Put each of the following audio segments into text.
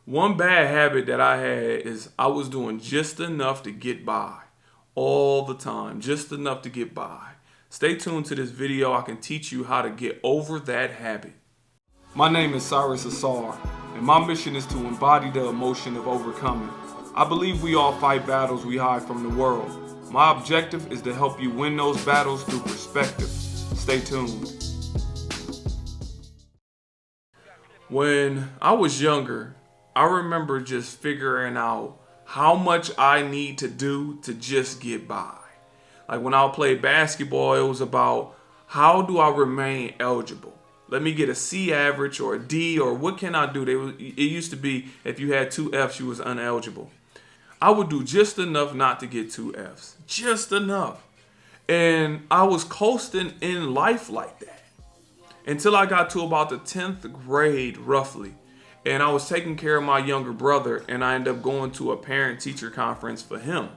One bad habit that I had is I was doing just enough to get by all the time, just enough to get by. Stay tuned to this video. I can teach you how to get over that habit. My name is Cyrus and I'm, and my mission is to embody the emotion of overcoming. I believe we all fight battles we hide from the world. My objective is to help you win those battles through perspective. Stay tuned. When I was younger, I remember just figuring out how much I need to do to just get by. Like when I played basketball, it was about how do I remain eligible? Let me get a C average or a D, or what can I do? It used to be if you had 2 Fs, you was ineligible. I would do just enough not to get 2 Fs, just enough. And I was coasting in life like that until I got to about the 10th grade, roughly. And I was taking care of my younger brother, and I ended up going to a parent-teacher conference for him.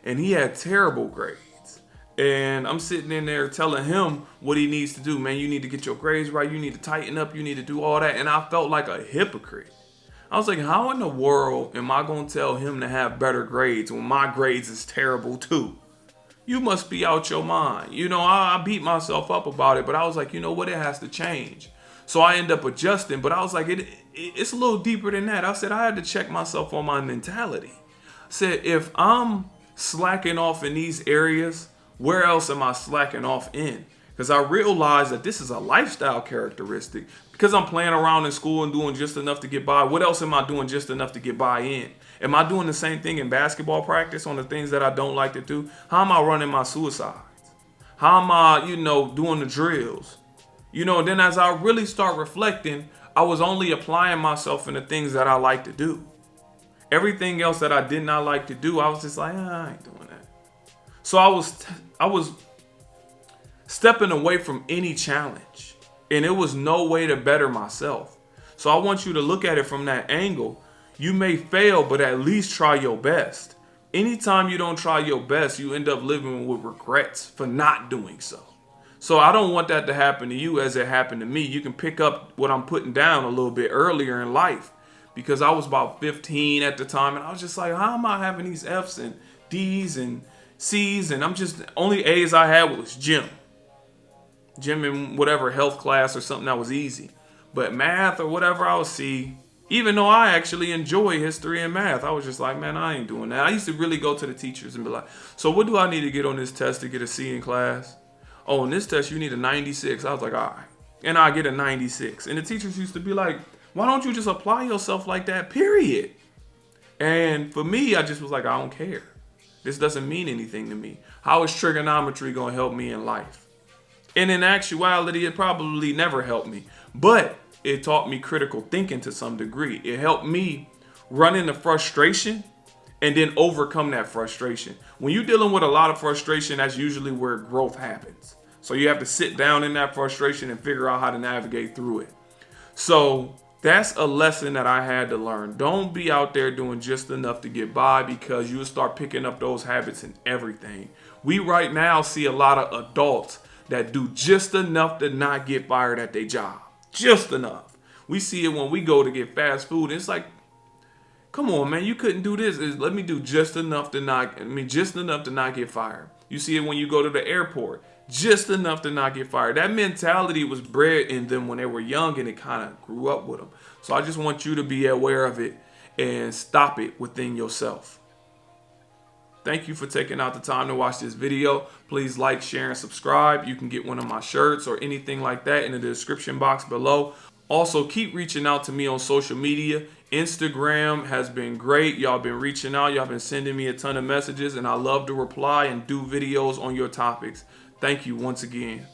And he had terrible grades. And I'm sitting in there telling him what he needs to do. Man, you need to get your grades right. You need to tighten up. You need to do all that. And I felt like a hypocrite. I was like, how in the world am I going to tell him to have better grades when my grades is terrible too? You must be out your mind. You know, I beat myself up about it, but I was like, you know what? It has to change. So I end up adjusting, but I was like, it's a little deeper than that. I said, I had to check myself on my mentality. I said, if I'm slacking off in these areas, where else am I slacking off in? Because I realized that this is a lifestyle characteristic. Because I'm playing around in school and doing just enough to get by, what else am I doing just enough to get by in? Am I doing the same thing in basketball practice on the things that I don't like to do? How am I running my suicides? How am I, doing the drills? Then as I really start reflecting, I was only applying myself in the things that I like to do. Everything else that I did not like to do, I was just like, I ain't doing that. So I was stepping away from any challenge, and it was no way to better myself. So I want you to look at it from that angle. You may fail, but at least try your best. Anytime you don't try your best, you end up living with regrets for not doing so. So I don't want that to happen to you as it happened to me. You can pick up what I'm putting down a little bit earlier in life, because I was about 15 at the time, and I was just like, how am I having these Fs and Ds and Cs? And only A's I had was gym in whatever health class or something that was easy. But math or whatever, I was C. Even though I actually enjoy history and math, I was just like, man, I ain't doing that. I used to really go to the teachers and be like, so what do I need to get on this test to get a C in class? Oh, in this test, you need a 96. I was like, all right. And I get a 96. And the teachers used to be like, why don't you just apply yourself like that, period? And for me, I just was like, I don't care. This doesn't mean anything to me. How is trigonometry going to help me in life? And in actuality, it probably never helped me. But it taught me critical thinking to some degree. It helped me run into frustration and then overcome that frustration. When you're dealing with a lot of frustration, that's usually where growth happens. So you have to sit down in that frustration and figure out how to navigate through it. So that's a lesson that I had to learn. Don't be out there doing just enough to get by, because you'll start picking up those habits in everything. We right now see a lot of adults that do just enough to not get fired at their job. Just enough. We see it when we go to get fast food. It's like, come on, man, you couldn't do this. Let me do just enough to not get fired. You see it when you go to the airport. Just enough to not get fired. That mentality was bred in them when they were young, and it kind of grew up with them. So I just want you to be aware of it and stop it within yourself. Thank you for taking out the time to watch this video. Please like, share, and subscribe. You can get one of my shirts or anything like that in the description box below. Also, keep reaching out to me on social media. Instagram has been great. Y'all been reaching out. Y'all been sending me a ton of messages, and I love to reply and do videos on your topics. Thank you once again.